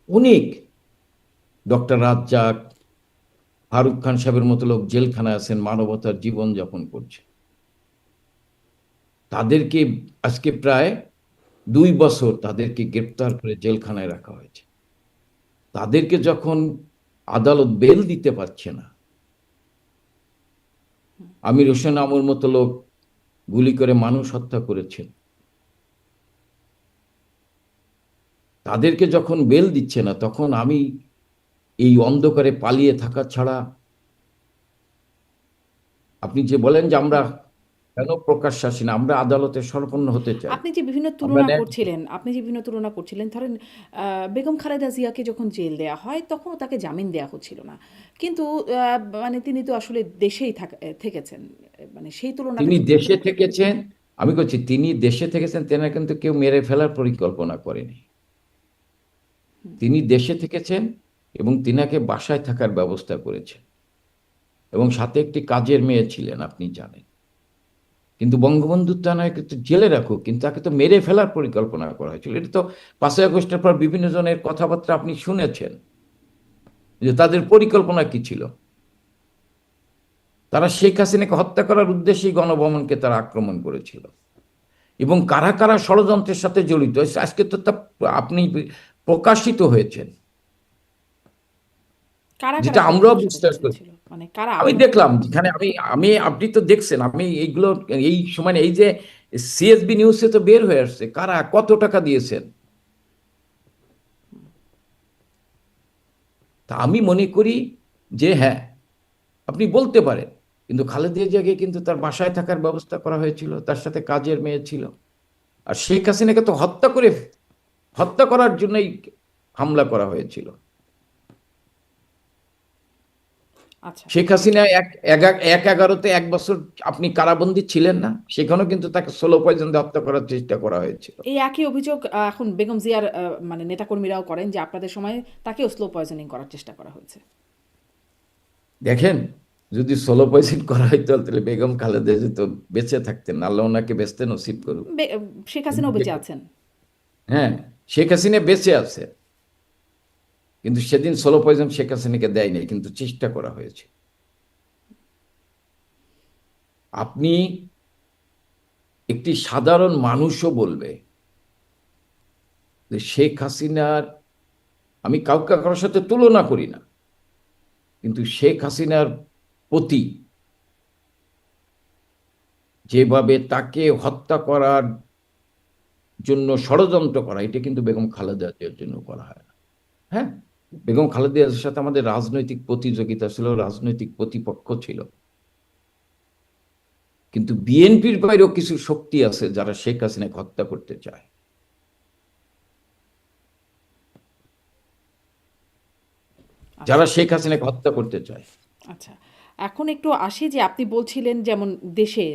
অনেক, ডক্টর রাজ্জাক, ফারুক খান সাহেবের মতো লোক জেলখানায় আছেন, মানবতার জীবন যাপন করছে। তাদেরকে আজকে প্রায় 2 বছর তাদেরকে গ্রেপ্তার করে জেলখানায় রাখা হয়েছে। তাদেরকে যখন আদালত বেল দিতে পারছে না, আমির হোসেন আমুর মতো লোক গুলি করে মানুষ হত্যা করেছেন, তাদেরকে যখন বেল দিচ্ছে না, তখন আমি এই অন্ধকারে পালিয়ে থাকা ছাড়া, আপনি যে বলেন যে আমরা কেন প্রকাশ্যে আসি না, আমরা আদালতে শরণাপন্ন হতে চাই। আপনি যে বিভিন্ন আমরা তুলনা করছিলেন, ধরেন বেগম খালেদা জিয়াকে যখন জেল দেয়া হয় তখনও তাকে জামিন দেয়া হচ্ছিল না, কিন্তু মানে তিনি তো আসলে দেশেই থেকেছেন, মানে সেই তুলনাটা তিনি যদি দেশে করেন। থেকেছেন, আমি বলছি তিনি দেশে থেকেছেন, তেনা কিন্তু কেউ মেরে ফেলার পরিকল্পনা করেনি। তিনি দেশে থেকেছেন এবং তিনাকে বাসায় থাকার ব্যবস্থা করেছেন, এবং সাথে একটি কাজের মেয়ে ছিলেন, আপনি জানেন। কিন্তু বঙ্গবন্ধু তা নয়, কিন্তু জেলে রাখুক, কিন্তু তাকে তো মেরে ফেলার পরিকল্পনা করা হয়েছিল। এটা তো 5ই আগস্টের পর বিভিন্ন জনের কথাবার্তা আপনি শুনেছেন, যে তাদের পরিকল্পনা কি ছিল। তারা শেখ হাসিনাকে হত্যা করার উদ্দেশ্যেই গণভবনকে তারা আক্রমণ করেছিল, এবং কারা কারা ষড়যন্ত্রের সাথে জড়িত আজকে তো তা আপনি প্রকাশিত হয়েছেন, কারা কারা যেটা আমরাও ষড়যন্ত্রের সাথে বিশ্বাস জড়িত করি। ছিল? মানে কারা আমি আপনার দেখলাম যেখানে আমি আমি আপনি তো দেখছেন, আমি এইগুলো এই সময় এই যে সিএসবি নিউজে তো বের হয়ে আসছে কারা কত টাকা দিয়েছেন। তা আমি মনে করি যে হ্যাঁ, আপনি বলতে পারেন, কিন্তু খালেদা জিয়াকে কিন্তু তার বাসায় থাকার ব্যবস্থা করা হয়েছিল, তার সাথে কাজের মেয়ে ছিল। আর শেখ হাসিনাকে তো হত্যা করার জন্যই হামলা করা হয়েছিল। আচ্ছা, শেখ হাসিনা ১/১/১১-তে 1 বছর আপনি কারাবন্দী ছিলেন না? সেখানেও কিন্তু তাকে স্লো পয়জন দিয়ে হত্যা করার চেষ্টা করা হয়েছিল। এই একই অভিযোগ এখন বেগম জিয়ার মানে নেতাকর্মীরাও করেন যে আপনাদের সময় তাকেও স্লো পয়জনিং করার চেষ্টা করা হয়েছে। দেখেন, যদি স্লো পয়জন করা হইতো তাহলে বেগম খালেদা জিয়া তো বেঁচে থাকতেন, আল্লাহ ওনাকে বেঁচতে নসিব করুক। শেখ হাসিনাও বেঁচে আছেন। হ্যাঁ, শেখ হাসিনা বেঁচে আছে, কিন্তু সেদিন সোলো পয়জন শেখ হাসিনাকে দেয় নাই, কিন্তু চেষ্টা করা হয়েছে। আপনি একটি সাধারণ মানুষও বলবে যে শেখ হাসিনার, আমি কাউকে কারোর সাথে তুলনা করি না, কিন্তু শেখ হাসিনার প্রতি যেভাবে তাকে হত্যা করার জন্য ষড়যন্ত্র করা, এটা কিন্তু বেগম খালেদা জিয়ার জন্য করা হয় না। হ্যাঁ, বেগম খালেদা জিয়ার সাথে আমাদের রাজনৈতিক প্রতিযোগিতা ছিল, রাজনৈতিক প্রতিপক্ষ ছিল, কিন্তু বিএনপির বাইরেও কিছু শক্তি আছে যারা শেখ হাসিনাকে হত্যা করতে চায়, যারা আচ্ছা শেখ হাসিনাকে হত্যা করতে চায়। আচ্ছা, এখন একটু আসি যে আপনি বলছিলেন যেমন দেশে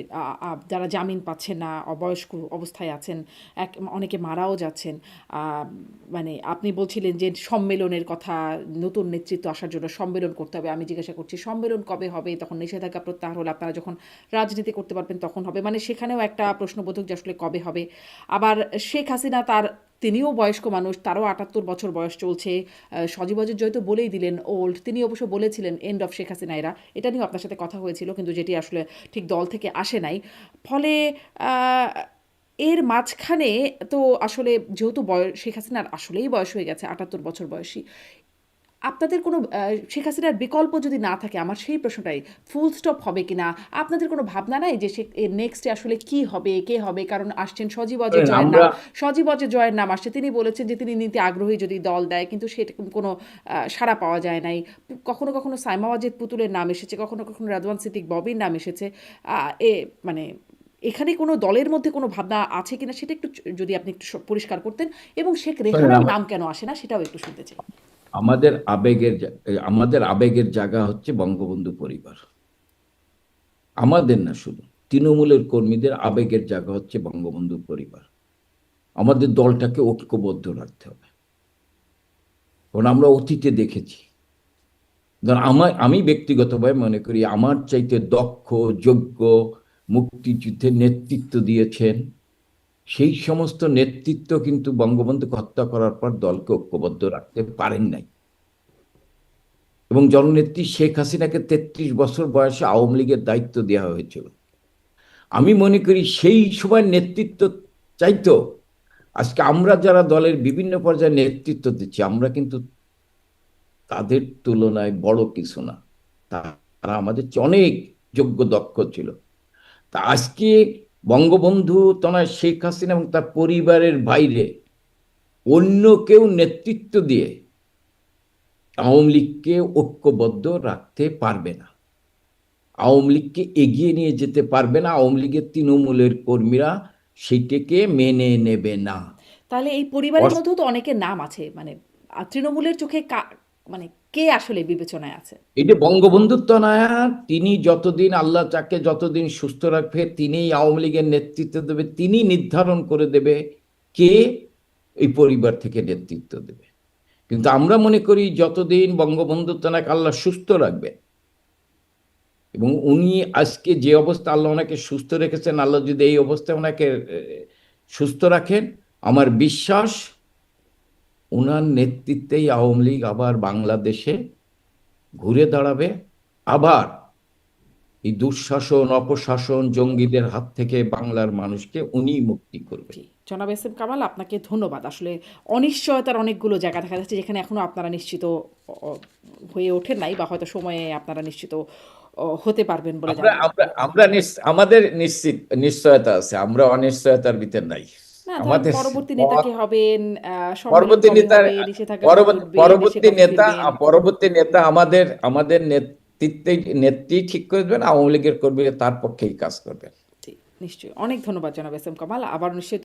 যারা জামিন পাচ্ছেন না, অবয়স্ক অবস্থায় আছেন, অনেকে মারাও যাচ্ছেন। মানে আপনি বলছিলেন যে সম্মেলনের কথা, নতুন নেতৃত্ব আসার জন্য সম্মেলন করতে হবে। আমি জিজ্ঞাসা করছি সম্মেলন কবে হবে? তখন নিষেধাজ্ঞা প্রত্যাহার হলে আপনারা যখন রাজনীতি করতে পারবেন তখন হবে। মানে সেখানেও একটা প্রশ্নবোধক যে আসলে কবে হবে। আবার শেখ হাসিনা তিনিও বয়স্ক মানুষ, তারও ৭৮ বছর বয়স চলছে। সজীব ওয়াজেদ জয় তো বলেই দিলেন ওল্ড, তিনি অবশ্য বলেছিলেন এন্ড অফ শেখ হাসিনা এরা, এটা নিয়েও আপনার সাথে কথা হয়েছিল, কিন্তু যেটি আসলে ঠিক দল থেকে আসে নাই। ফলে এর মাঝখানে তো আসলে যেহেতু শেখ হাসিনার আসলেই বয়স হয়ে গেছে, ৭৮ বছর বয়সী, আপনাদের কোনো শেখ হাসিনার বিকল্প যদি না থাকে, আমার সেই প্রশ্নটাই, ফুল স্টপ হবে কিনা আপনাদের কোনো ভাবনা নাই যে সে নেক্সটে আসলে কি হবে, কে হবে? কারণ আসছেন সজীব ওয়াজেদ জয়ের নাম, আমরা সজীব ওয়াজেদ জয়ের নাম আসছে, তিনি বলেছেন যে তিনি নিতে আগ্রহী যদি দল দেয়, কিন্তু সেরকম কোনো সাড়া পাওয়া যায় নাই। কখনো কখনো সাইমা ওয়াজেদ পুতুলের নাম এসেছে, কখনো কখনো রাদওয়ান সিদ্দিক ববির নাম এসেছে। মানে এখানে কোনো দলের মধ্যে কোনো ভাবনা আছে কিনা সেটা একটু যদি আপনি একটু পরিষ্কার করতেন, এবং শেখ রেহানার নাম কেন আসে না সেটাও একটু শুনতে চাই। আমাদের আবেগের জায়গা হচ্ছে বঙ্গবন্ধু পরিবার, আমাদের না, শুধু তৃণমূলের কর্মীদের আবেগের জায়গা হচ্ছে বঙ্গবন্ধু পরিবার। আমাদের দলটাকে ঐক্যবদ্ধ রাখতে হবে, কারণ আমরা অতীতে দেখেছি। ধর আমি ব্যক্তিগতভাবে মনে করি আমার চাইতে দক্ষ, যোগ্য, মুক্তিযুদ্ধের নেতৃত্ব দিয়েছেন সেই সমস্ত নেতৃত্ব কিন্তু বঙ্গবন্ধুকে হত্যা করার পর দলকে ঐক্যবদ্ধ রাখতে পারেন নাই। এবং জননেত্রী শেখ হাসিনাকে ৩৩ বছর বয়সে আওয়ামী লীগের দায়িত্ব দেওয়া হয়েছিল। আমি মনে করি সেই সময় নেতৃত্ব চাইতো আজকে আমরা যারা দলের বিভিন্ন পর্যায়ে নেতৃত্ব দিচ্ছি, আমরা কিন্তু তাদের তুলনায় বড় কিছু না, তারা আমাদের চেয়ে অনেক যোগ্য, দক্ষ ছিল। তা আজকে বঙ্গবন্ধু তনয় শেখ হাসিনা এবং তার পরিবারের বাইরে অন্য কেউ নেতৃত্ব দিয়ে আওয়ামী লীগকে ঐক্যবদ্ধ রাখতে পারবে না, আওয়ামী লীগকে এগিয়ে নিয়ে যেতে পারবে না, আওয়ামী লীগের তৃণমূলের কর্মীরা সেটাকে মেনে নেবে না। তাহলে এই পরিবারের মধ্যেও তো অনেকের নাম আছে, মানে তৃণমূলের চোখে মানে কে আসলে বিবেচনায় আছে? এটা বঙ্গবন্ধুর তনয়া, তিনি যতদিন, আল্লাহ যাকে যতদিন সুস্থ রাখবে তিনি আওয়ামী লীগের নেতৃত্ব দেবে, তিনি নির্ধারণ করে দেবে কে এই পরিবার থেকে নেতৃত্ব দেবে। কিন্তু আমরা মনে করি যতদিন বঙ্গবন্ধু তনয়াকে আল্লাহ সুস্থ রাখবে, এবং উনি আজকে যে অবস্থা আল্লাহ ওনাকে সুস্থ রেখেছেন, আল্লাহ যদি এই অবস্থায় ওনাকে সুস্থ রাখেন, আমার বিশ্বাস ওনার নেতৃত্বেই আওয়ামী লীগ আবার বাংলাদেশে ঘুরে দাঁড়াবে, আবার এই দুঃশাসন, অপশাসন, জঙ্গিদের হাত থেকে বাংলার মানুষকে উনি মুক্তি করবে। জি, জনাব এস এম কামাল, আপনাকে ধন্যবাদ। আসলে অনিশ্চয়তার অনেকগুলো জায়গা দেখা যাচ্ছে যেখানে এখনো আপনারা নিশ্চিত হয়ে ওঠেন নাই, বা হয়তো সময়ে আপনারা নিশ্চিত হতে পারবেন বলে আমরা জানা। আমরা আমরা আমাদের নিশ্চয়তা আছে, আমরা অনিশ্চয়তার ভিতর নাই। না, ধরেন আমাদের পরবর্তী নেতা কে হবেন, সম্মেলন পরবর্তী কবে নেতার হবে, নিষেধাজ্ঞা কবে উঠবে, দেশে পরবর্তী কবে নেতা ফিরবেন? আমাদের আমাদের নেত্রী ঠিক করে দেবেন, আওয়ামী লীগের কর্মীরা তার পক্ষেই কাজ করবেন। জি, নিশ্চয়ই। অনেক ধন্যবাদ জনাব এস এম কামাল, আবার নিশ্চয়ই